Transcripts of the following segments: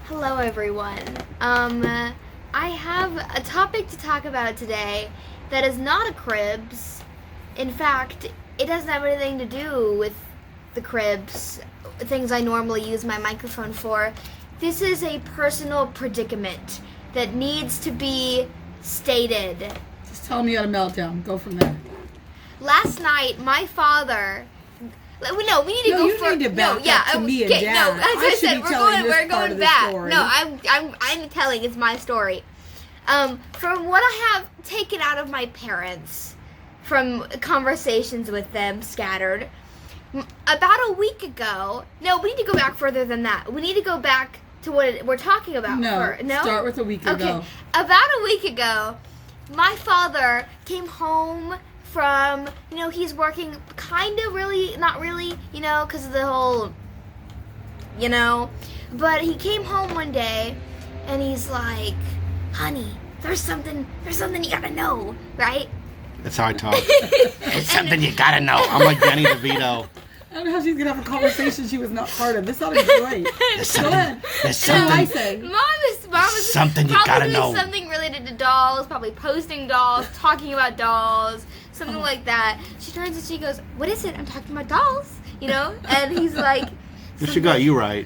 Hello, everyone. I have a topic to talk about today that is not a cribs. In fact, it doesn't have anything to do with the cribs, things I normally use my microphone for. This is a personal predicament that needs to be stated. Just tell me you had a meltdown. Go from there. Last night, my father... No, we need to go you need to back up to me and Dad. No, as I said, we're going back. Story. No, I'm telling. It's my story. From what I have taken out of my parents, from conversations with them scattered, about a week ago. No, we need to go back further than that. We need to go back to what we're talking about. No, start with a week ago. Okay, about a week ago, my father came home from, he's working kind of really, not really, because of the whole, but he came home one day and he's like, honey, there's something you gotta know, right? That's how I talk. It's something you gotta know. I'm like Danny DeVito. I don't know how she's gonna have a conversation she was not part of. This sounded great. Go ahead. There's something. Mom is something you gotta know. Something related to dolls, probably posting dolls, talking about dolls, something like that. She turns and she goes, "What is it? I'm talking about dolls," And he's like, She got you right.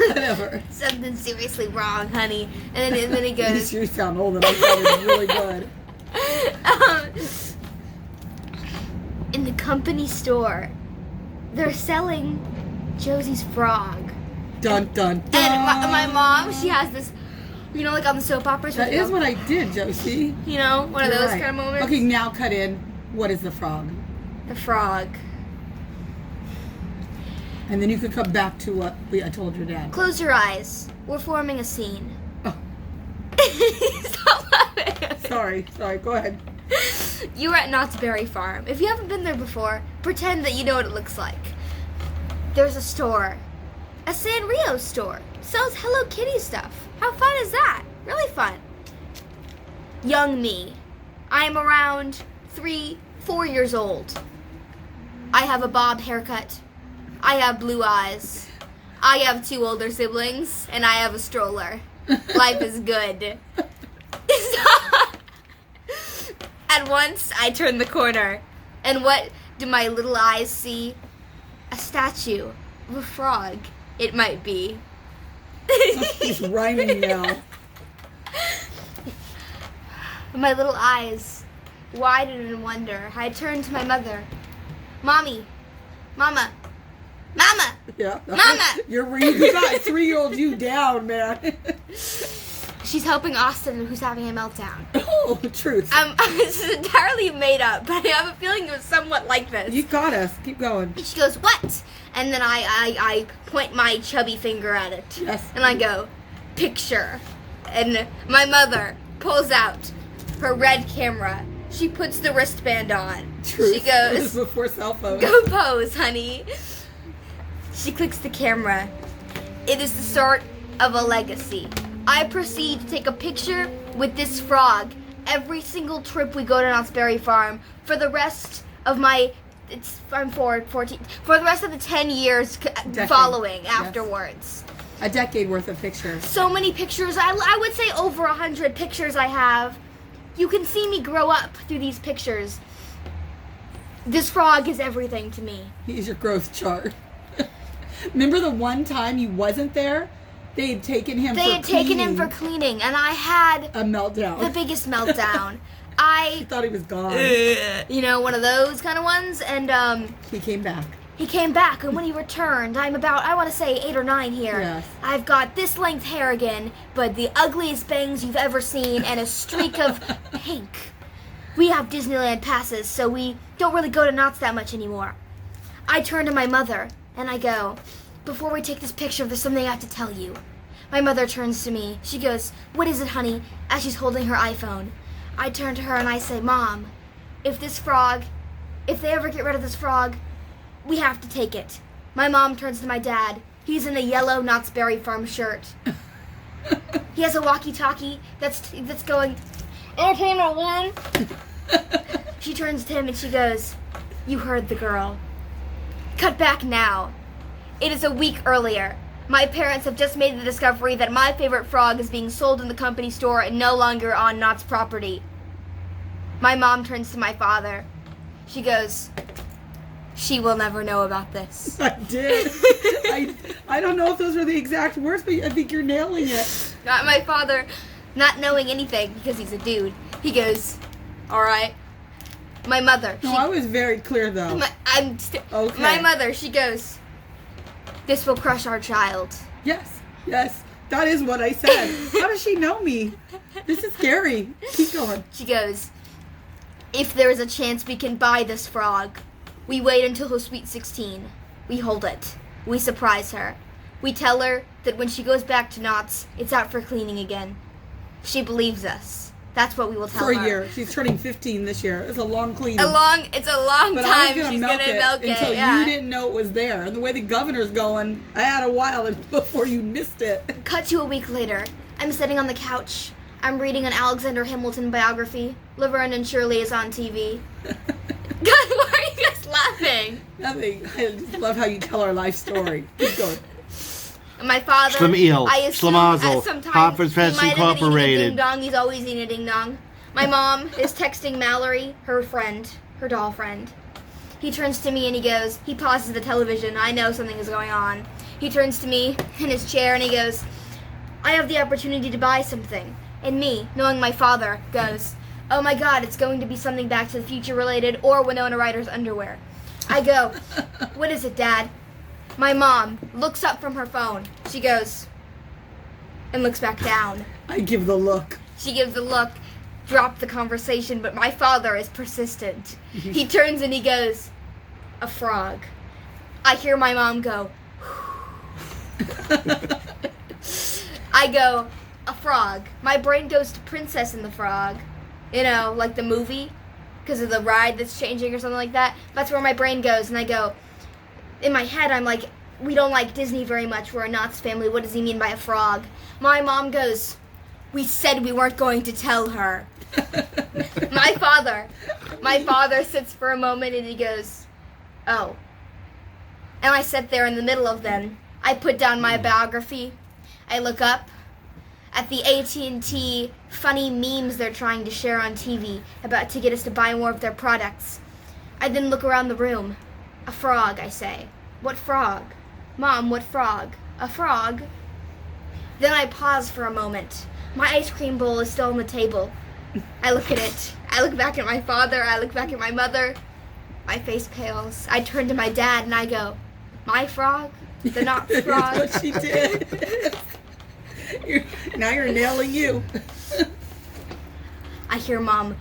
Whatever. Something seriously wrong, honey. And then he goes, You sound old and I sounded really good. In the company store, they're selling Josie's frog. Dun, dun, dun. And my mom, she has this, like on the soap operas. That is what I did, Josie. One of those kind of moments. Okay, now cut in. What is the frog? The frog. And then you could come back to what I told your dad. Close your eyes. We're forming a scene. Oh. Stop laughing. Sorry. Go ahead. You were at Knott's Berry Farm. If you haven't been there before, pretend that you know what it looks like. There's a store. A Sanrio store. Sells Hello Kitty stuff. How fun is that? Really fun. Young me. I am around 3-4 years old. I have a bob haircut. I have blue eyes. I have 2 older siblings. And I have a stroller. Life is good. At once, I turn the corner. And what do my little eyes see? A statue of a frog, it might be. He's rhyming now. My little eyes widen in wonder. I turn to my mother. Mommy. Mama. Mama. Yeah. Mama. You got 3-year-old you down, man. She's helping Austin, who's having a meltdown. Oh, truth. This is entirely made up, but I have a feeling it was somewhat like this. You got us. Keep going. And she goes, what? And then I point my chubby finger at it. Yes. And I go, picture. And my mother pulls out her red camera. She puts the wristband on. Truth. She goes, This was before cell phones. go pose, honey. She clicks the camera. It is the start of a legacy. I proceed to take a picture with this frog every single trip we go to Knott's Berry Farm for the rest of I'm 14, for the rest of the 10 years following afterwards. A decade worth of pictures. So many pictures. I would say over 100 pictures I have. You can see me grow up through these pictures. This frog is everything to me. Here's your growth chart. Remember the one time you wasn't there? They had taken him for cleaning, and I had a meltdown. The biggest meltdown. He thought he was gone. One of those kind of ones, and he came back. He came back, and when he returned, I'm about, I want to say 8 or 9 here. Yes. I've got this length hair again, but the ugliest bangs you've ever seen, and a streak of pink. We have Disneyland passes, so we don't really go to Knott's that much anymore. I turn to my mother, and I go, before we take this picture, there's something I have to tell you. My mother turns to me. She goes, what is it, honey? As she's holding her iPhone. I turn to her and I say, Mom, if they ever get rid of this frog, we have to take it. My mom turns to my dad. He's in a yellow Knott's Berry Farm shirt. He has a walkie-talkie that's going, Entertainment 1. She turns to him and she goes, you heard the girl. Cut back now. It is a week earlier. My parents have just made the discovery that my favorite frog is being sold in the company store and no longer on Knott's property. My mom turns to my father. She goes, she will never know about this. I did. I don't know if those were the exact words, but I think you're nailing it. Not my father, not knowing anything because he's a dude. He goes, all right. My mother. No, I was very clear though. Okay. My mother, she goes, this will crush our child. Yes. That is what I said. How does she know me? This is scary. Keep going. She goes, if there is a chance we can buy this frog, we wait until her sweet 16. We hold it. We surprise her. We tell her that when she goes back to Knott's, it's out for cleaning again. She believes us. That's what we will tell her. For a year. She's turning 15 this year. It's a long cleaning. It's a long but time she's gonna milk it. Until you didn't know it was there. And the way the governor's going, I had a while before you missed it. Cut to a week later. I'm sitting on the couch. I'm reading an Alexander Hamilton biography. Laverne and Shirley is on TV. God, why are you guys laughing? Nothing. I just love how you tell our life story. Keep going. My father, Schlemiel, I assume Schlemazel, sometimes Harper's he might Fest have been eating a Incorporated. ding dong. He's always eating a ding dong. My mom is texting Mallory, her friend, her doll friend. He turns to me and he goes, he pauses the television. I know something is going on. He turns to me in his chair and he goes, I have the opportunity to buy something. And me, knowing my father, goes, oh my God, it's going to be something Back to the Future related or Winona Ryder's underwear. I go, what is it, Dad? My mom looks up from her phone. She goes and looks back down. I give the look. She gives a look, drop the conversation, but my father is persistent. He turns and he goes, a frog. I hear my mom go, I go, a frog. My brain goes to Princess and the Frog. You know, like the movie, because of the ride that's changing or something like that. That's where my brain goes, and I go, in my head, I'm like, we don't like Disney very much. We're a Knott's family. What does he mean by a frog? My mom goes, we said we weren't going to tell her. My father sits for a moment and he goes, oh. And I sit there in the middle of them. I put down my biography. I look up at the AT&T funny memes they're trying to share on TV about to get us to buy more of their products. I then look around the room. A frog, I say. What frog? Mom, what frog? A frog? Then I pause for a moment. My ice cream bowl is still on the table. I look at it. I look back at my father. I look back at my mother. My face pales. I turn to my dad and I go, my frog? The Knott's frog? That's what she did. Now you're nailing you. I hear Mom.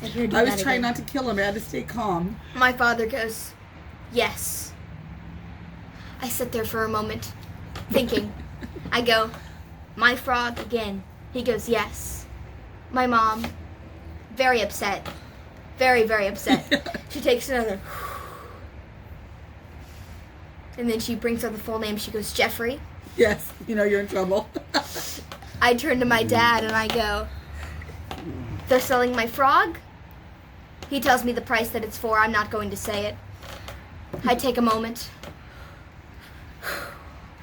I was trying not to kill him. I had to stay calm. My father goes, yes. I sit there for a moment, thinking. I go, my frog again. He goes, yes. My mom, very upset. Very, very upset. She takes another. And then she brings out the full name. She goes, Jeffrey. Yes, you know you're in trouble. I turn to my dad and I go, they're selling my frog? He tells me the price that it's for. I'm not going to say it. I take a moment.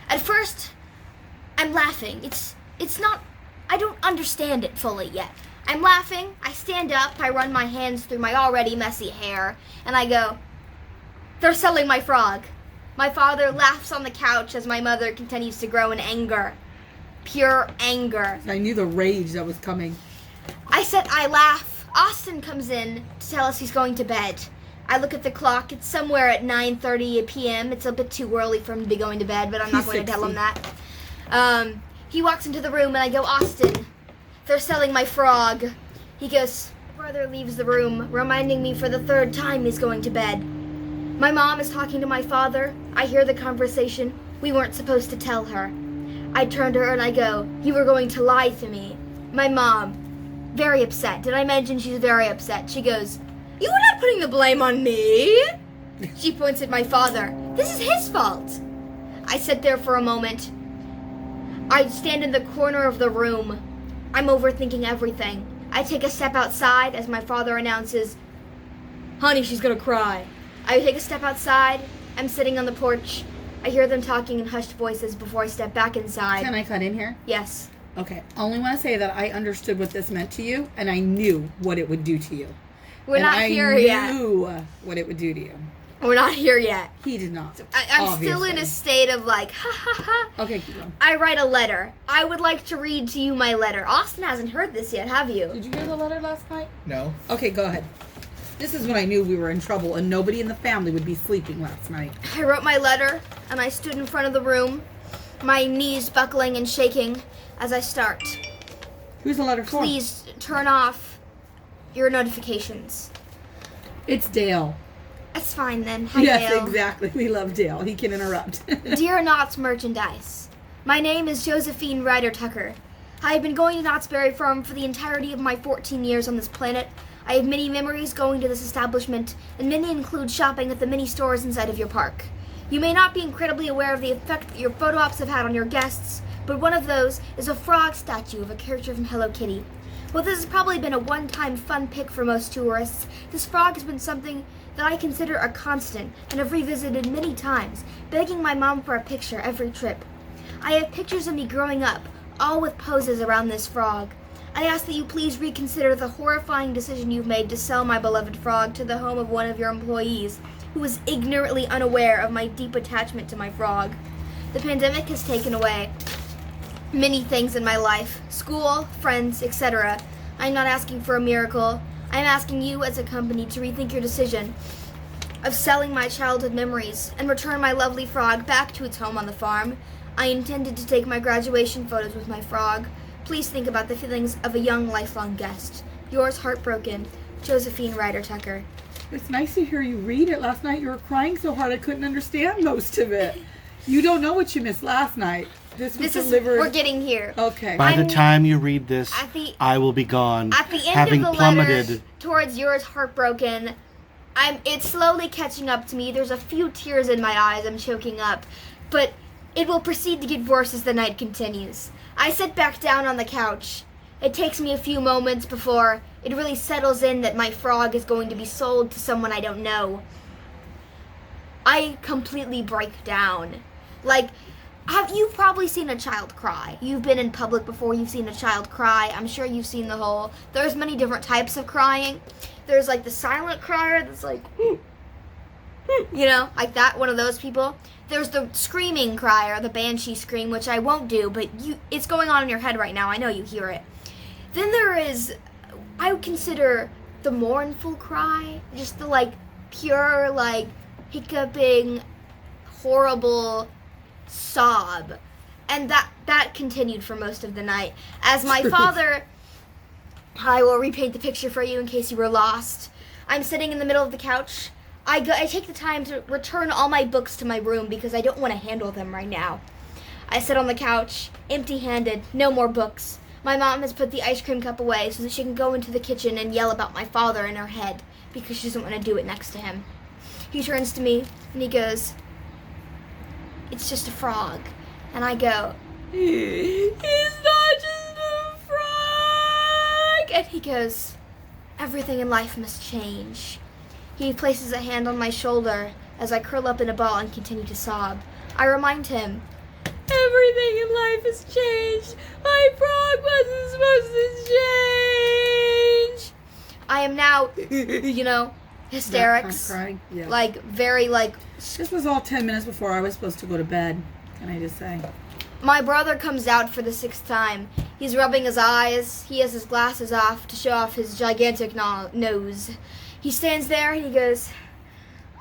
At first, I'm laughing. It's not, I don't understand it fully yet. I'm laughing, I stand up, I run my hands through my already messy hair, and I go, they're selling my frog. My father laughs on the couch as my mother continues to grow in anger. Pure anger. I knew the rage that was coming. I said I laugh. Austin comes in to tell us he's going to bed. I look at the clock. It's somewhere at 9:30 p.m. It's a bit too early for him to be going to bed, but I'm not going to tell him that. He walks into the room and I go, Austin, they're selling my frog. He goes, brother leaves the room, reminding me for the third time he's going to bed. My mom is talking to my father. I hear the conversation. We weren't supposed to tell her. I turn to her and I go, you were going to lie to me. My mom, very upset. Did I mention she's very upset? She goes, you were not putting the blame on me. She points at my father. This is his fault. I sit there for a moment. I stand in the corner of the room. I'm overthinking everything. I take a step outside as my father announces, honey, she's gonna cry. I take a step outside. I'm sitting on the porch. I hear them talking in hushed voices before I step back inside. Can I cut in here? Yes. Okay. Only want to say that I understood what this meant to you, and I knew what it would do to you. We're not here yet. I knew what it would do to you. We're not here yet. He did not. I'm still in a state of like, ha ha ha. Okay, keep going. I write a letter. I would like to read to you my letter. Austin hasn't heard this yet, have you? Did you hear the letter last night? No. Okay, go ahead. This is when I knew we were in trouble and nobody in the family would be sleeping last night. I wrote my letter, and I stood in front of the room, my knees buckling and shaking as I start. Who's the letter for? Please turn off your notifications. It's Dale. That's fine then. Hi, Yes, Dale. exactly. We love Dale. He can interrupt. Dear Knott's Merchandise, my name is Josephine Ryder Tucker. I have been going to Knott's Berry Farm for the entirety of my 14 years on this planet. I have many memories going to this establishment, and many include shopping at the many stores inside of your park. You may not be incredibly aware of the effect that your photo ops have had on your guests, but one of those is a frog statue of a character from Hello Kitty. While this has probably been a one-time fun pick for most tourists, this frog has been something that I consider a constant and have revisited many times, begging my mom for a picture every trip. I have pictures of me growing up, all with poses around this frog. I ask that you please reconsider the horrifying decision you've made to sell my beloved frog to the home of one of your employees, who is ignorantly unaware of my deep attachment to my frog. The pandemic has taken away many things in my life, school, friends, etc. I'm not asking for a miracle. I'm asking you as a company to rethink your decision of selling my childhood memories and return my lovely frog back to its home on the farm. I intended to take my graduation photos with my frog. Please think about the feelings of a young lifelong guest. Yours heartbroken, Josephine Ryder Tucker. It's nice to hear you read it. Last night you were crying so hard I couldn't understand most of it. You don't know what you missed last night. This was delivered. We're getting here. Okay. By the time you read this, I will be gone. At the end having of the plummeted. letter towards yours heartbroken, it's slowly catching up to me. There's a few tears in my eyes. I'm choking up. But it will proceed to get worse as the night continues. I sit back down on the couch. It takes me a few moments before it really settles in that my frog is going to be sold to someone I don't know. I completely break down. Like, you've probably seen a child cry. You've been in public before, you've seen a child cry. I'm sure you've seen there's many different types of crying. There's like the silent crier that's like, like that, one of those people. There's the screaming crier, the banshee scream, which I won't do, but it's going on in your head right now. I know you hear it. Then there is, I would consider the mournful cry, just the pure, hiccuping, horrible sob. And that continued for most of the night. As my father, I will repaint the picture for you in case you were lost. I'm sitting in the middle of the couch. I take the time to return all my books to my room because I don't want to handle them right now. I sit on the couch, empty-handed, no more books. My mom has put the ice cream cup away so that she can go into the kitchen and yell about my father in her head because she doesn't want to do it next to him. He turns to me and he goes, "It's just a frog." And I go, "It's not just a frog." And he goes, "Everything in life must change." He places a hand on my shoulder as I curl up in a ball and continue to sob. I remind him, "Everything in life has changed. My frog wasn't supposed to change." I am now, hysterics. Crying? Yeah. This was all 10 minutes before I was supposed to go to bed, can I just say? My brother comes out for the 6th time. He's rubbing his eyes. He has his glasses off to show off his gigantic nose. He stands there and he goes,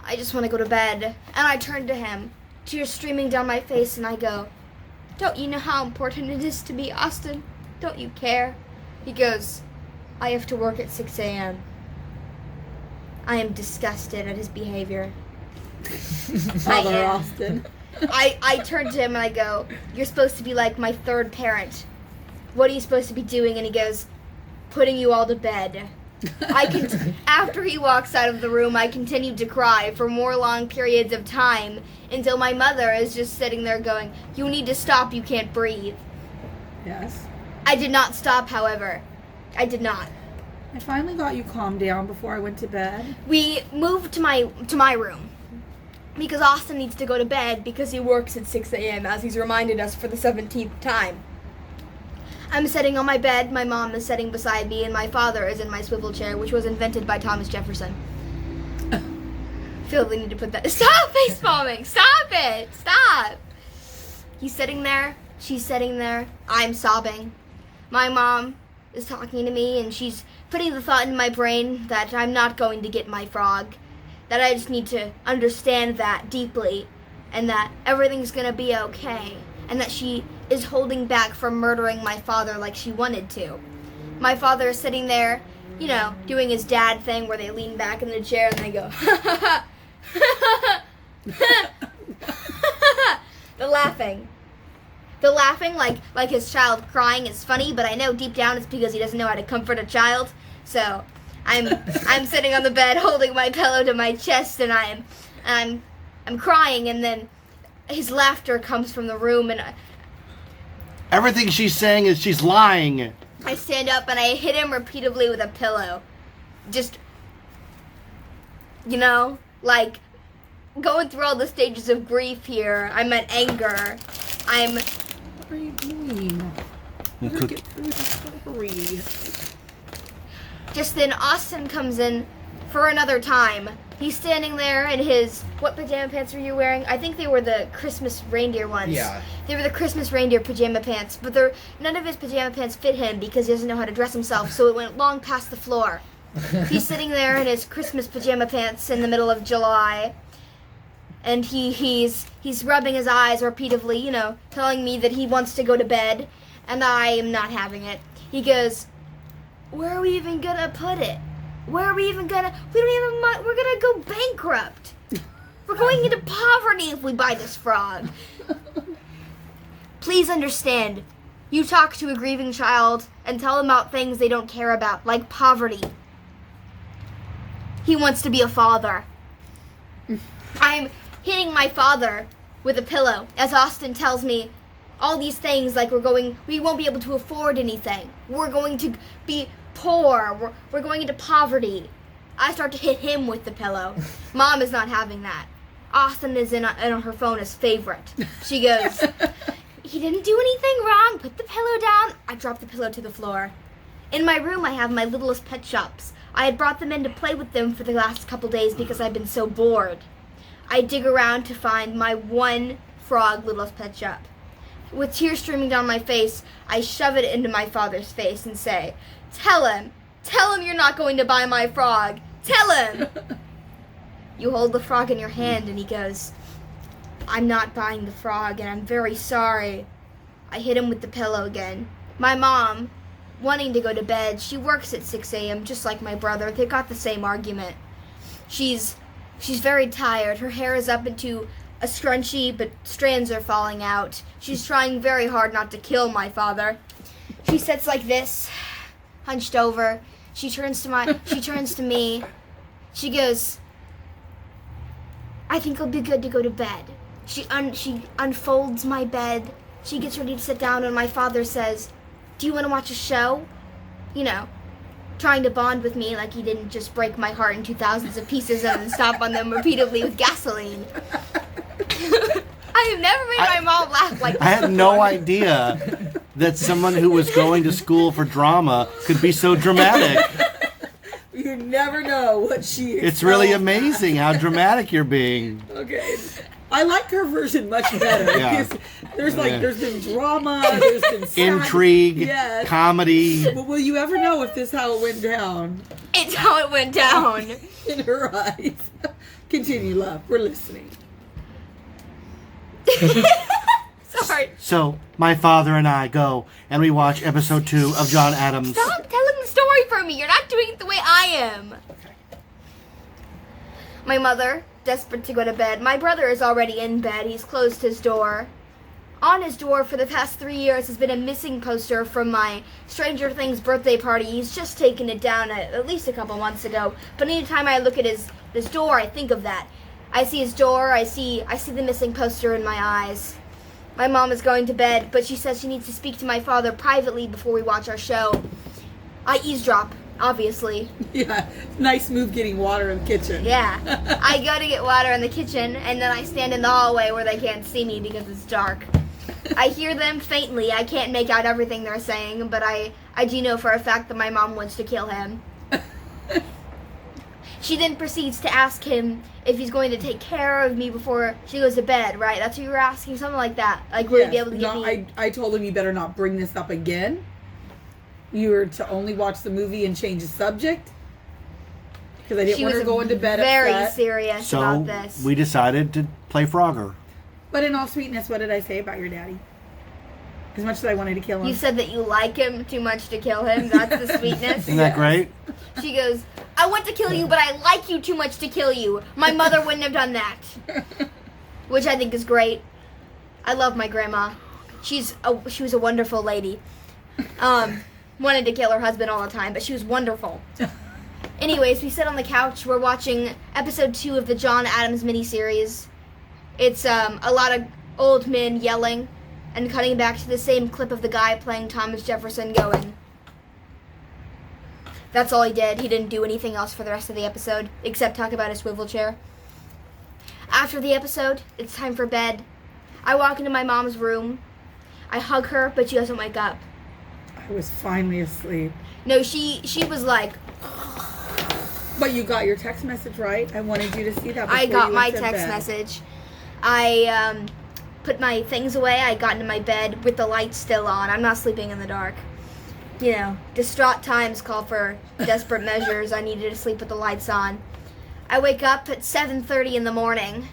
"I just want to go to bed." And I turn to him, tears streaming down my face, and I go, "Don't you know how important it is to me, Austin? Don't you care?" He goes, "I have to work at 6 a.m. I am disgusted at his behavior. Father Austin. I turn to him and I go, "You're supposed to be like my third parent. What are you supposed to be doing?" And he goes, "Putting you all to bed." After he walks out of the room, I continued to cry for more long periods of time until my mother is just sitting there going, "You need to stop, you can't breathe." Yes. I did not stop, however. I did not. I finally got you calmed down before I went to bed. We moved to my room. because Austin needs to go to bed because he works at 6 a.m., as he's reminded us for the 17th time. I'm sitting on my bed, my mom is sitting beside me, and my father is in my swivel chair, which was invented by Thomas Jefferson. Feel the need to put that... Stop face palming! Stop it! Stop! He's sitting there, she's sitting there, I'm sobbing. My mom is talking to me, and she's putting the thought in my brain that I'm not going to get my frog, that I just need to understand that deeply, and that everything's gonna be okay, and that she is holding back from murdering my father like she wanted to. My father is sitting there, you know, doing his dad thing where they lean back in the chair and they go, ha ha ha. The laughing like his child crying is funny, but I know deep down it's because he doesn't know how to comfort a child. So I'm sitting on the bed holding my pillow to my chest, and I'm crying, and then his laughter comes from the room, and Everything she's saying is she's lying. I stand up and I hit him repeatedly with a pillow. Just, you know, like going through all the stages of grief here. I'm at anger. What are you doing? You Better cook- get through this story. Just then Austin comes in for another time. He's standing there in his, what pajama pants were you wearing? I think they were the Christmas reindeer ones. Yeah. They were the Christmas reindeer pajama pants, but none of his pajama pants fit him because he doesn't know how to dress himself, so it went long past the floor. He's sitting there in his Christmas pajama pants in the middle of July, and he's rubbing his eyes repeatedly, you know, telling me that he wants to go to bed, and I am not having it. He goes, "Where are we even gonna put it? Where are we even gonna... We don't even... We're gonna go bankrupt. We're going into poverty if we buy this frog." Please understand. You talk to a grieving child and tell them about things they don't care about, like poverty. He wants to be a father. I'm hitting my father with a pillow as Austin tells me all these things like we won't be able to afford anything. We're going to be poor. We're going into poverty. I start to hit him with the pillow. Mom is not having that. Austin is in on her phone as favorite. She goes, "He didn't do anything wrong. Put the pillow down." I drop the pillow to the floor. In my room, I have my littlest pet shops. I had brought them in to play with them for the last couple days because I've been so bored. I dig around to find my one frog littlest pet shop. With tears streaming down my face, I shove it into my father's face and say, Tell him you're not going to buy my frog. Tell him." You hold the frog in your hand and he goes, "I'm not buying the frog and I'm very sorry." I hit him with the pillow again. My mom, wanting to go to bed, she works at 6 a.m. just like my brother. They got the same argument. She's very tired. Her hair is up into a scrunchie, but strands are falling out. She's trying very hard not to kill my father. She sits like this, hunched over. She turns to me. She goes, "I think it'll be good to go to bed." She unfolds my bed. She gets ready to sit down, and my father says, "Do you want to watch a show?" You know, trying to bond with me like he didn't just break my heart into thousands of pieces and then stomp on them repeatedly with gasoline. I have never made my mom laugh like this I had before. no idea that someone who was going to school for drama could be so dramatic. You never know what she It's really expels. amazing how dramatic you're being. Okay. I like her version much better. Yeah. Because there's Yeah. there's been drama, there's been sad- Intrigue, Yes. comedy. But will you ever know if this how it went down It's how it went down. in her eyes? Continue, love. We're listening. Sorry. So, my father and I go and we watch episode 2 of John Adams. Stop telling the story for me. You're not doing it the way I am. My mother, desperate to go to bed. My brother is already in bed. He's closed his door. On his door for the past 3 years has been a missing poster from my Stranger Things birthday party. He's just taken it down at least a couple months ago. But anytime I look at his door, I think of that. I see his door. I see the missing poster in my eyes. My mom is going to bed, but she says she needs to speak to my father privately before we watch our show. I eavesdrop. obviously. Yeah, nice move getting water in the kitchen. Yeah. I go to get water in the kitchen, and then I stand in the hallway where they can't see me because it's dark. I hear them faintly. I can't make out everything they're saying, but I do know for a fact that my mom wants to kill him. She then proceeds to ask him if he's going to take care of me before she goes to bed, right? That's what you were asking? Something like that. Like, will he be able to give me... I told him you better not bring this up again. You were to only watch the movie and change the subject. Because I didn't want her going to bed very upset. serious about this. So we decided to play Frogger. But in all sweetness, what did I say about your daddy? As much as I wanted to kill him. You said that you like him too much to kill him. That's the sweetness. Isn't that great? She goes, I want to kill you, but I like you too much to kill you. My mother wouldn't have done that. Which I think is great. I love my grandma. She was a wonderful lady. Wanted to kill her husband all the time, but she was wonderful. Anyways, we sit on the couch. We're watching episode 2 of the John Adams miniseries. It's a lot of old men yelling and cutting back to the same clip of the guy playing Thomas Jefferson going. That's all he did. He didn't do anything else for the rest of the episode, except talk about his swivel chair. After the episode, it's time for bed. I walk into my mom's room. I hug her, but she doesn't wake up. I was finally asleep. No, she was like... But you got your text message right. I wanted you to see that before I got you my went to text bed. message. I put my things away. I got into my bed with the lights still on. I'm not sleeping in the dark. You know, distraught times call for desperate measures. I needed to sleep with the lights on. I wake up at 7:30 in the morning.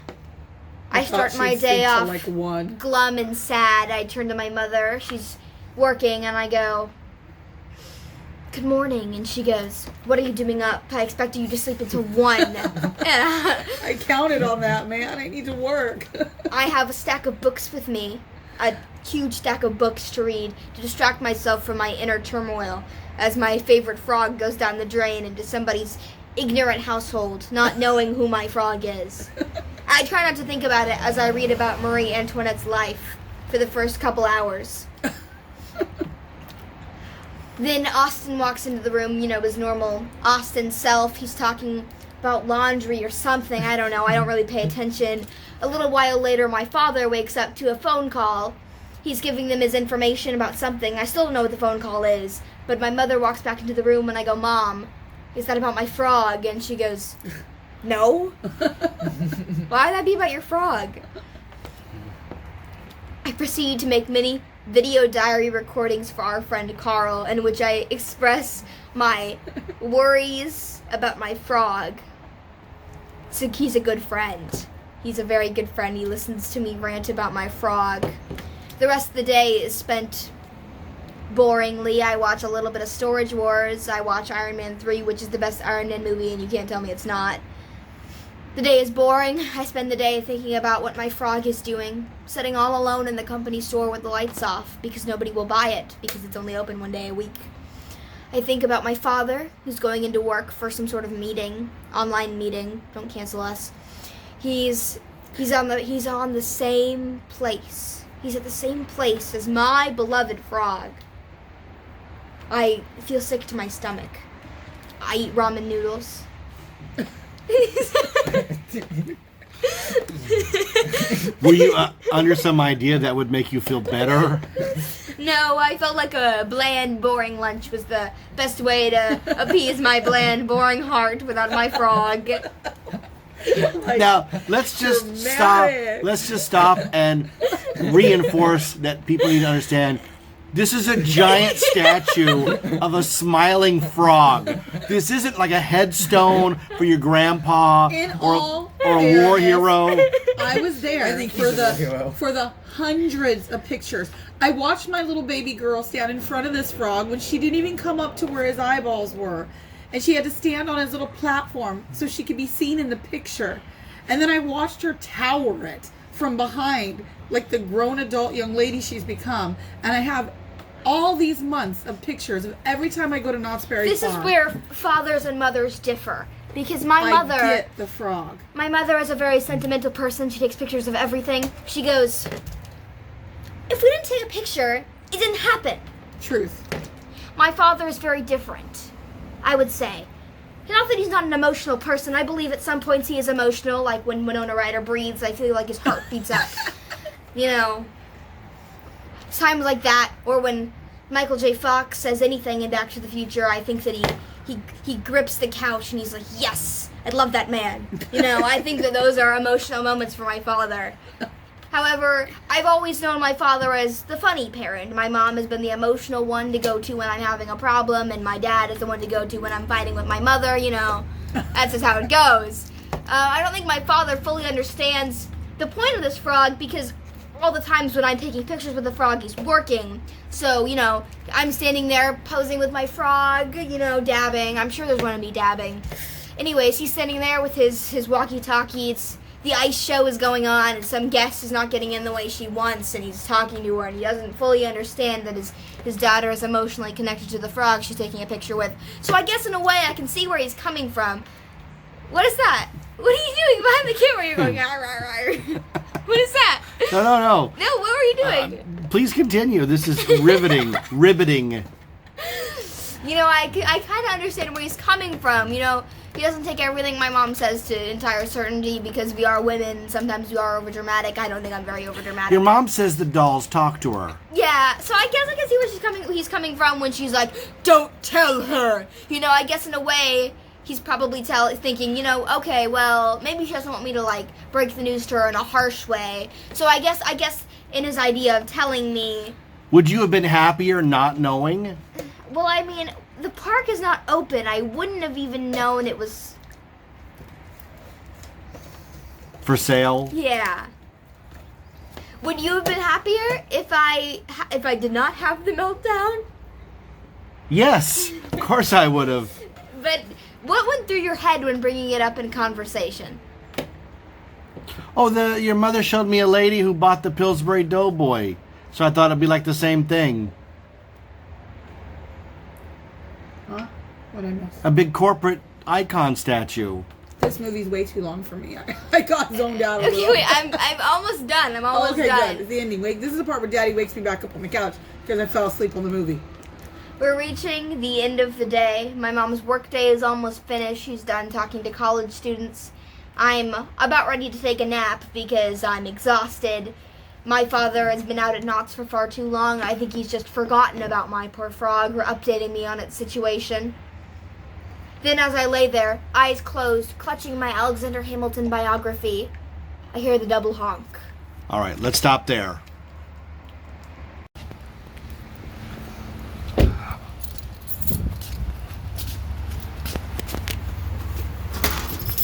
I start my day off like 1. glum and sad. I turn to my mother. She's working, and I go, good morning. And she goes, what are you doing up? I expected you to sleep until 1. I counted on that, man. I need to work. I have a stack of books with me, a huge stack of books to read to distract myself from my inner turmoil as my favorite frog goes down the drain into somebody's ignorant household, not knowing who my frog is. I try not to think about it as I read about Marie Antoinette's life for the first couple hours. Then Austin walks into the room, his normal Austin self. He's talking about laundry or something. I don't know. I don't really pay attention. A little while later, my father wakes up to a phone call. He's giving them his information about something. I still don't know what the phone call is. But my mother walks back into the room and I go, Mom, is that about my frog? And she goes, no. Why would that be about your frog? I proceed to make many video diary recordings for our friend Carl, in which I express my worries about my frog. So he's a good friend. He's a very good friend. He listens to me rant about my frog. The rest of the day is spent boringly. I watch a little bit of Storage Wars. I watch Iron Man 3, which is the best Iron Man movie, and you can't tell me it's not. The day is boring. I spend the day thinking about what my frog is doing, sitting all alone in the company store with the lights off because nobody will buy it because it's only open 1 day a week. I think about my father, who's going into work for some sort of meeting, online meeting. Don't cancel us. He's on the same place. He's at the same place as my beloved frog. I feel sick to my stomach. I eat ramen noodles. Were you under some idea that would make you feel better? No, I felt like a bland, boring lunch was the best way to appease my bland, boring heart without my frog. Now, let's just stop. Let's just stop and reinforce that people need to understand. This is a giant statue of a smiling frog. This isn't like a headstone for your grandpa or a war hero. I was there for the hundreds of pictures. I watched my little baby girl stand in front of this frog when she didn't even come up to where his eyeballs were. And she had to stand on his little platform so she could be seen in the picture. And then I watched her tower it from behind, like the grown adult young lady she's become. And I have all these months of pictures of every time I go to Knott's Berry This Farm. is where fathers and mothers differ. Because my mother... I get the frog. My mother is a very sentimental person. She takes pictures of everything. She goes, if we didn't take a picture, it didn't happen. Truth. My father is very different. I would say. Not that he's not an emotional person. I believe at some points he is emotional, like when Winona Ryder breathes, I feel like his heart beats up. You know, times like that, or when Michael J. Fox says anything in Back to the Future, I think that he grips the couch and he's like, yes, I love that man. You know, I think that those are emotional moments for my father. However, I've always known my father as the funny parent. My mom has been the emotional one to go to when I'm having a problem, and my dad is the one to go to when I'm fighting with my mother, you know. That's just how it goes. I don't think my father fully understands the point of this frog, because all the times when I'm taking pictures with the frog, he's working. So, you know, I'm standing there posing with my frog, you know, dabbing. I'm sure there's one of me dabbing. Anyways, he's standing there with his walkie-talkie. The ice show is going on, and some guest is not getting in the way she wants, and he's talking to her, and he doesn't fully understand that his daughter is emotionally connected to the frog she's taking a picture with. So I guess in a way I can see where he's coming from. What is that? What are you doing behind the camera? You're going, "Arr, arr, arr." What is that? No. No, what were you doing? Please continue. This is riveting. Riveting. You know, I kind of understand where he's coming from. You know, he doesn't take everything my mom says to entire certainty, because we are women. Sometimes we are overdramatic. I don't think I'm very overdramatic. Your mom says the dolls talk to her. Yeah, so I guess I can see where he's coming from when she's like, "Don't tell her." You know, I guess in a way he's probably thinking, you know, okay, well, maybe she doesn't want me to like break the news to her in a harsh way. So I guess in his idea of telling me. Would you have been happier not knowing? Well, I mean, the park is not open. I wouldn't have even known it was for sale. Yeah. Would you have been happier if I did not have the meltdown? Yes, of course I would have. But what went through your head when bringing it up in conversation? Oh, your mother showed me a lady who bought the Pillsbury Doughboy, so I thought it'd be like the same thing. Huh? What I missed? A big corporate icon statue. This movie's way too long for me. I got zoned out a little. Okay, wait, I'm almost done. I'm almost okay, done. good. It's the ending. This is the part where Daddy wakes me back up on the couch because I fell asleep on the movie. We're reaching the end of the day. My mom's work day is almost finished. She's done talking to college students. I'm about ready to take a nap because I'm exhausted. My father has been out at Knott's for far too long. I think he's just forgotten about my poor frog or updating me on its situation. Then as I lay there, eyes closed, clutching my Alexander Hamilton biography, I hear the double honk. All right, let's stop there.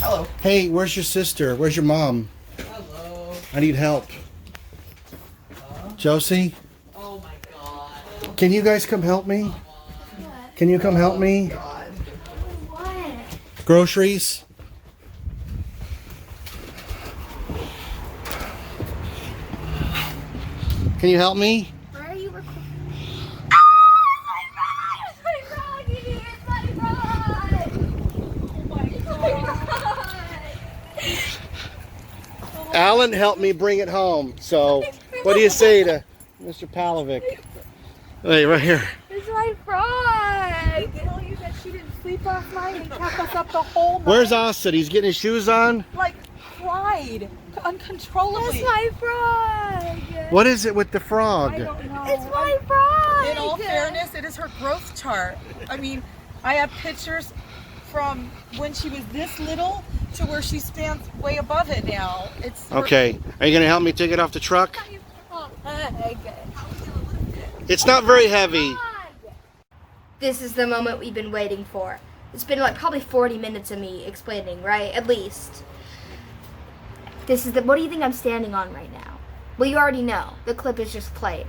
Hello. Hey, where's your sister? Where's your mom? Hello. I need help. Josie? Oh my God. Can you guys come help me? Can you come help me? What? Groceries? Can you help me? Where are you recording? Ah! My frog! It's my frog! Oh my God! Alan helped me bring it home. So, what do you say to Mr. Palovic? Hey, right here. It's my frog! Tell you that she didn't sleep last night and kept us up the whole night. Where's Austin? He's getting his shoes on? Like, cried uncontrollably. It's my frog! What is it with the frog? I don't know. It's my frog! In all fairness, it is her growth chart. I mean, I have pictures from when she was this little to where she stands way above it now. It's her- Okay. Are you going to help me take it off the truck? Okay. It's not very heavy. This is the moment we've been waiting for. It's been like probably 40 minutes of me explaining, right? At least. What do you think I'm standing on right now? Well, you already know. The clip is just played.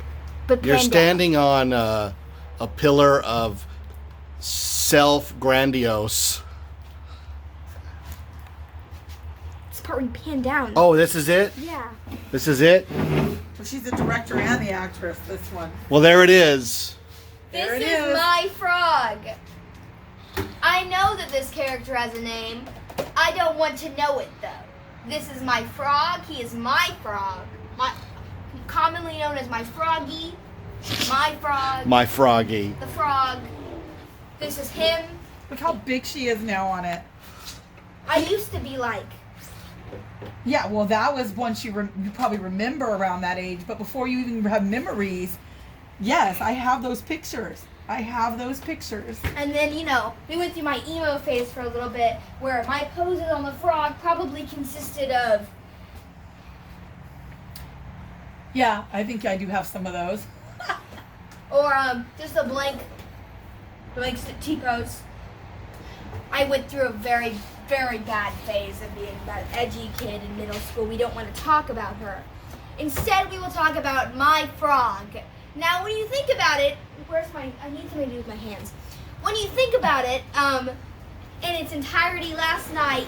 But You're pan down. standing on a pillar of self-grandiose. This part we pan down. Oh, this is it? Yeah. This is it? Well, she's the director and the actress, this one. Well, there it is. This There it is is. my frog. I know that this character has a name. I don't want to know it, though. This is my frog. He is my frog. Commonly known as my froggy. My frog. My froggy. The frog. This is him. Look how big she is now on it. I used to be like. Yeah, well, that was once you probably remember around that age. But before you even have memories, yes, I have those pictures. I have those pictures. And then, you know, we went through my emo phase for a little bit where my poses on the frog probably consisted of... Yeah, I think I do have some of those. or just a blank T-pose. I went through a very, very bad phase of being that edgy kid in middle school. We don't want to talk about her. Instead, we will talk about my frog. Now, when you think about it, I need something to do with my hands. When you think about it, in its entirety last night,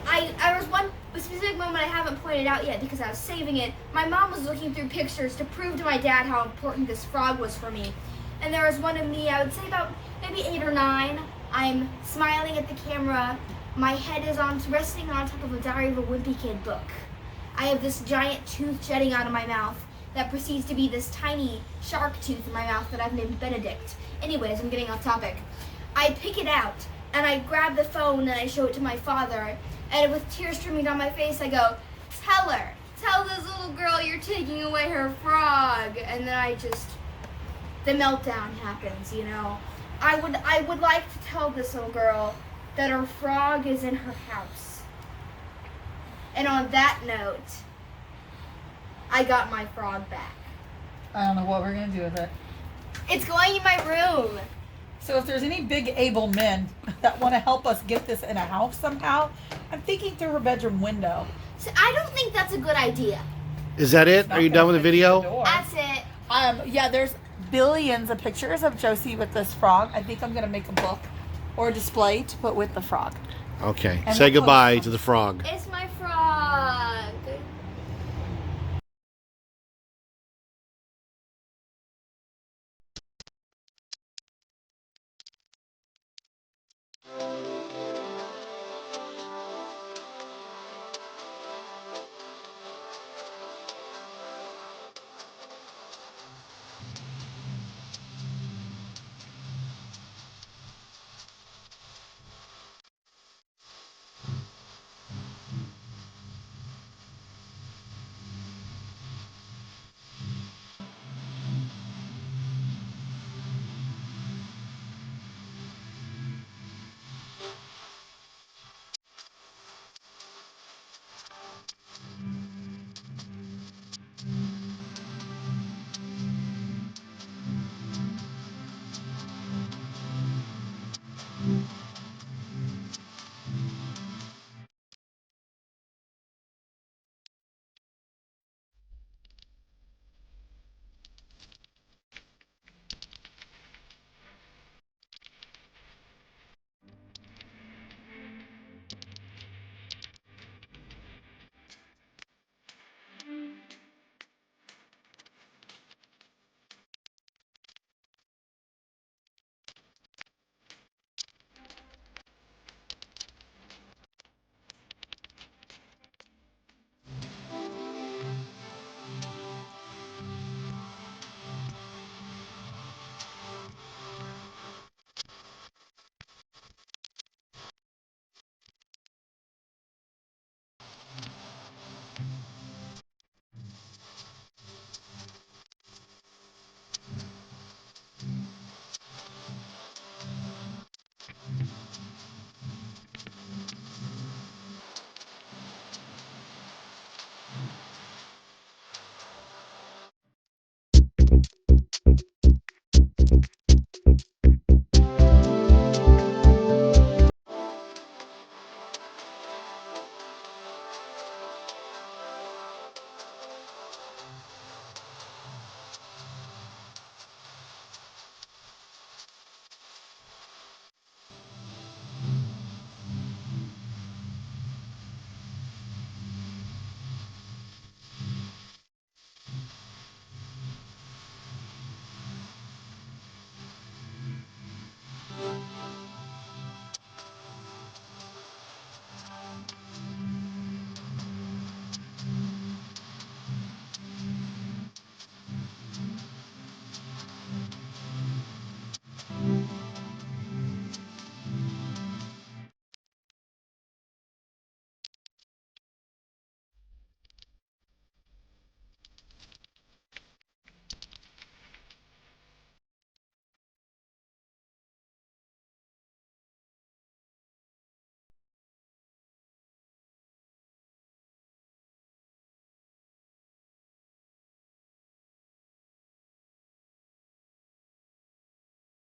there was one specific moment I haven't pointed out yet because I was saving it. My mom was looking through pictures to prove to my dad how important this frog was for me. And there was one of me, I would say about maybe 8 or 9. I'm smiling at the camera. My head is resting on top of a Diary of a Wimpy Kid book. I have this giant tooth jutting out of my mouth that proceeds to be this tiny shark tooth in my mouth that I've named Benedict. Anyways, I'm getting off topic. I pick it out, and I grab the phone, and I show it to my father, and with tears streaming down my face, I go, tell this little girl you're taking away her frog. And then the meltdown happens, you know. I would like to tell this little girl that her frog is in her house. And on that note, I got my frog back. I don't know what we're going to do with it. It's going in my room. So if there's any big able men that want to help us get this in a house somehow, I'm thinking through her bedroom window. So I don't think that's a good idea. Is that it? Are you done with the video? That's it. Yeah, there's billions of pictures of Josie with this frog. I think I'm going to make a book or a display to put with the frog. Okay. And Say we'll goodbye post to the frog. It's my frog.